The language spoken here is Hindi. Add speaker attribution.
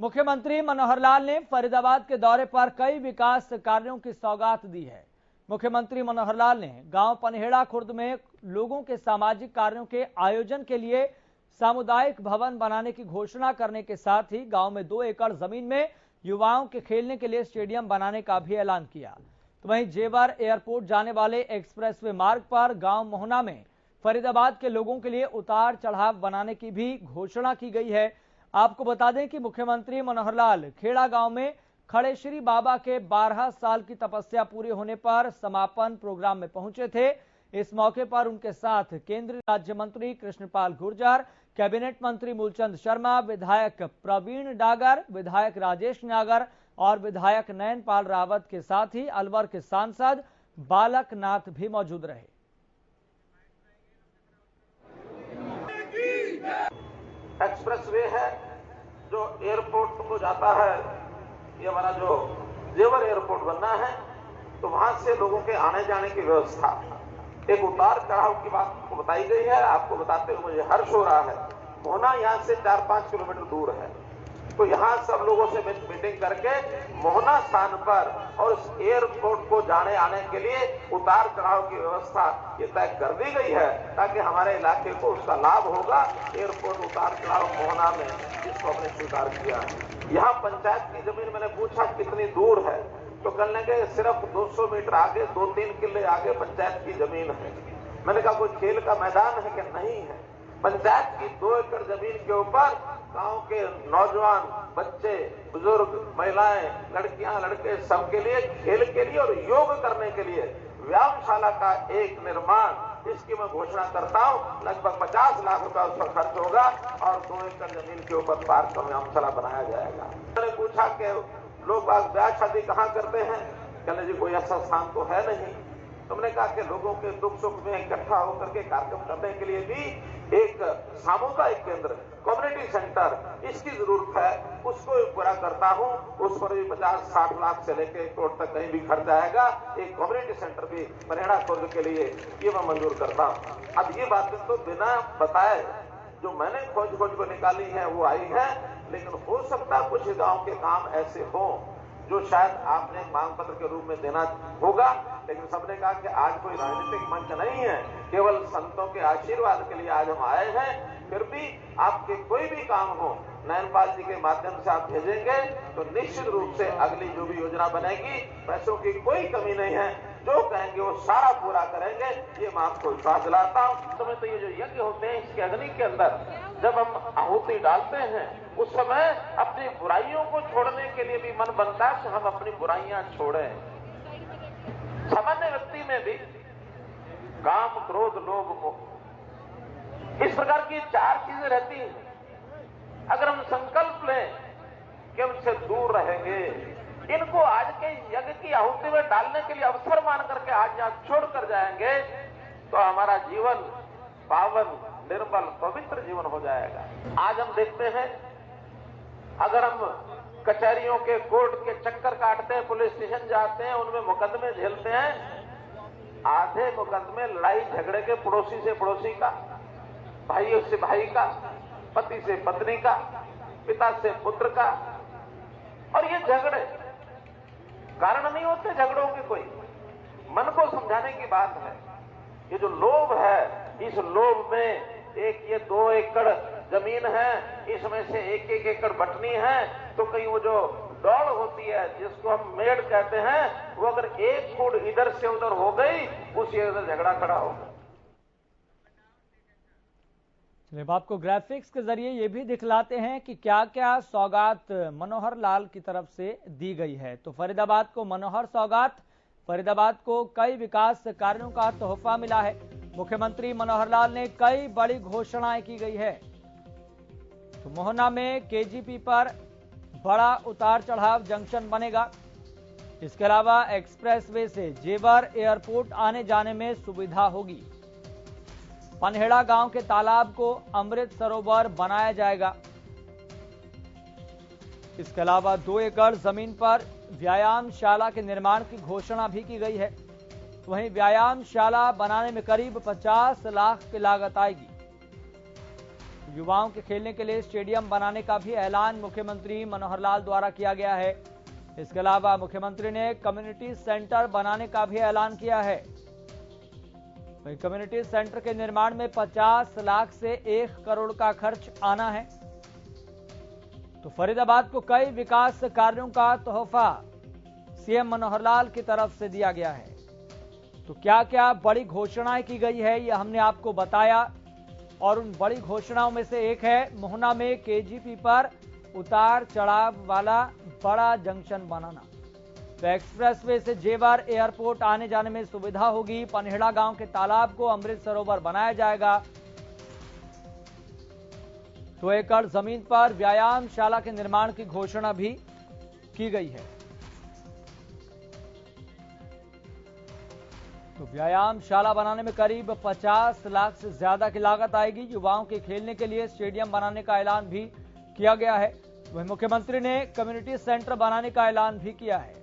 Speaker 1: मुख्यमंत्री मनोहर लाल ने फरीदाबाद के दौरे पर कई विकास कार्यों की सौगात दी है। मुख्यमंत्री मनोहर लाल ने गांव पनहेड़ा खुर्द में लोगों के सामाजिक कार्यों के आयोजन के लिए सामुदायिक भवन बनाने की घोषणा करने के साथ ही गांव में 2 एकड़ जमीन में युवाओं के खेलने के लिए स्टेडियम बनाने का भी ऐलान किया। तो वहीं जेवर एयरपोर्ट जाने वाले एक्सप्रेसवे मार्ग पर गांव मोहना में फरीदाबाद के लोगों के लिए उतार चढ़ाव बनाने की भी घोषणा की गई है। आपको बता दें कि मुख्यमंत्री मनोहर लाल खेड़ा गांव में खड़े श्री बाबा के 12 साल की तपस्या पूरी होने पर समापन प्रोग्राम में पहुंचे थे। इस मौके पर उनके साथ केंद्रीय राज्य मंत्री कृष्णपाल गुर्जर, कैबिनेट मंत्री मूलचंद शर्मा, विधायक प्रवीण डागर, विधायक राजेश नागर और विधायक नयनपाल रावत के साथ ही अलवर के सांसद बालक नाथ भी मौजूद रहे।
Speaker 2: एक्सप्रेसवे है जो एयरपोर्ट को जाता है, ये हमारा जो जेवर एयरपोर्ट बनना है, तो वहां से लोगों के आने जाने की व्यवस्था, एक उतार चढ़ाव की बात आपको बताई गई है। आपको बताते हुए मुझे हर्ष हो रहा है। मोहना यहाँ से 4-5 किलोमीटर दूर है, तो यहाँ सब लोगों से मीटिंग करके मोहना स्थान पर और उस एयरपोर्ट को जाने आने के लिए उतार चढ़ाव की व्यवस्था ये तय कर दी गई है, ताकि हमारे इलाके को उसका लाभ होगा। एयरपोर्ट उतार चढ़ाव मोहना में जिसको हमने स्वीकार किया है। यहाँ पंचायत की जमीन मैंने पूछा कितनी दूर है, तो कहने के सिर्फ 200 मीटर आगे, 2-3 किले आगे पंचायत की जमीन है। मैंने कहा कोई खेल का मैदान है कि नहीं है। पंचायत की 2 एकड़ जमीन के ऊपर गांव के नौजवान, बच्चे, बुजुर्ग, महिलाएं, लड़कियां, लड़के सबके लिए खेल के लिए और योग करने के लिए व्यायामशाला का एक निर्माण, इसकी मैं घोषणा करता हूं। लगभग 50 लाख रुपया उस पर खर्च होगा और 2 एकड़ जमीन के ऊपर पार्क और व्यायामशाला बनाया जाएगा। मैंने पूछा कि लोग ब्याह शादी कहाँ करते हैं, कहने जी कोई ऐसा स्थान तो है नहीं। तुमने कहा कि लोगों के दुख सुख में इकट्ठा होकर के कार्यक्रम करने के लिए भी एक सामुदायिक केंद्र, कम्युनिटी सेंटर, इसकी जरूरत है। उसको भी पूरा करता हूं। उस पर भी 50-60 लाख से लेकर 1 करोड़ तक कहीं भी खर्च आएगा। एक कम्युनिटी सेंटर भी पनहेड़ा खुर्द के लिए ये मैं मंजूर करता हूं। अब ये बातें तो बिना बताए जो मैंने खोज को निकाली है वो आई है, लेकिन हो सकता है कुछ गांव के काम ऐसे हों जो शायद आपने मांग पत्र के रूप में देना होगा। लेकिन सबने कहा कि आज कोई राजनीतिक मंच नहीं है, केवल संतों के आशीर्वाद के लिए आज हम आए हैं। फिर भी आपके कोई भी काम हो, नयनपाल जी के माध्यम से आप भेजेंगे तो निश्चित रूप से अगली जो भी योजना बनेगी, पैसों की कोई कमी नहीं है। जो कहेंगे वो सारा पूरा करेंगे, ये मैं आपको विश्वास दिलाता हूँ। समय तो ये जो यज्ञ होते हैं, इसके अग्नि के अंदर जब हम आहुति डालते हैं, उस समय अपनी बुराइयों को छोड़ने के लिए भी मन बनता है कि हम अपनी बुराइयां छोड़ें। सामान्य व्यक्ति में भी काम, क्रोध, लोभ, मोह, इस प्रकार की 4 चीजें रहती हैं। अगर हम संकल्प लें कि उनसे दूर रहेंगे, इनको आज के यज्ञ की आहुति में डालने के लिए अवसर मान करके आज यहां छोड़ कर जाएंगे, तो हमारा जीवन पावन, निर्मल, पवित्र जीवन हो जाएगा। आज हम देखते हैं, अगर हम कचहरियों के, कोर्ट के चक्कर काटते हैं, पुलिस स्टेशन जाते हैं, उनमें मुकदमे झेलते हैं, आधे मुकदमे लड़ाई झगड़े के पड़ोसी से पड़ोसी का, भाई से भाई का, पति से पत्नी का, पिता से पुत्र का। और ये झगड़े कारण नहीं होते झगड़ों के, कोई मन को समझाने की बात है। ये जो लोभ है, इस लोभ में एक ये 2 एकड़ जमीन है, इसमें से 1-1 एकड़ बटनी है, तो कहीं वो जो दौड़ होती है जिसको हम मेड़ कहते हैं, वो अगर 1 फुट इधर से उधर हो गई, उसी इधर झगड़ा खड़ा होगा।
Speaker 1: चलिए आपको ग्राफिक्स के जरिए ये भी दिखलाते हैं कि क्या क्या सौगात मनोहर लाल की तरफ से दी गई है। तो फरीदाबाद को मनोहर सौगात, फरीदाबाद को कई विकास कार्यों का तोहफा मिला है। मुख्यमंत्री मनोहर लाल ने कई बड़ी घोषणाएं की गई है। तो मोहना में केजीपी पर बड़ा उतार चढ़ाव जंक्शन बनेगा। इसके अलावा एक्सप्रेसवे से जेवर एयरपोर्ट आने जाने में सुविधा होगी। पनहेड़ा गांव के तालाब को अमृत सरोवर बनाया जाएगा। इसके अलावा 2 एकड़ जमीन पर व्यायामशाला के निर्माण की घोषणा भी की गई है। वहीं व्यायामशाला बनाने में करीब 50 लाख की लागत आएगी। युवाओं के खेलने के लिए स्टेडियम बनाने का भी ऐलान मुख्यमंत्री मनोहर लाल द्वारा किया गया है। इसके अलावा मुख्यमंत्री ने कम्युनिटी सेंटर बनाने का भी ऐलान किया है। वहीं कम्युनिटी सेंटर के निर्माण में 50 लाख से 1 करोड़ का खर्च आना है। तो फरीदाबाद को कई विकास कार्यों का तोहफा सीएम मनोहर लाल की तरफ से दिया गया है। तो क्या क्या बड़ी घोषणाएं की गई है, यह हमने आपको बताया। और उन बड़ी घोषणाओं में से एक है मोहना में केजीपी पर उतार चढ़ाव वाला बड़ा जंक्शन बनाना। तो एक्सप्रेसवे से जेवर एयरपोर्ट आने जाने में सुविधा होगी। पनहेड़ा गांव के तालाब को अमृत सरोवर बनाया जाएगा। 2 एकड़ जमीन पर व्यायामशाला के निर्माण की घोषणा भी की गई है। तो व्यायामशाला बनाने में करीब 50 लाख से ज्यादा की लागत आएगी। युवाओं के खेलने के लिए स्टेडियम बनाने का ऐलान भी किया गया है। वहीं मुख्यमंत्री ने कम्युनिटी सेंटर बनाने का ऐलान भी किया है।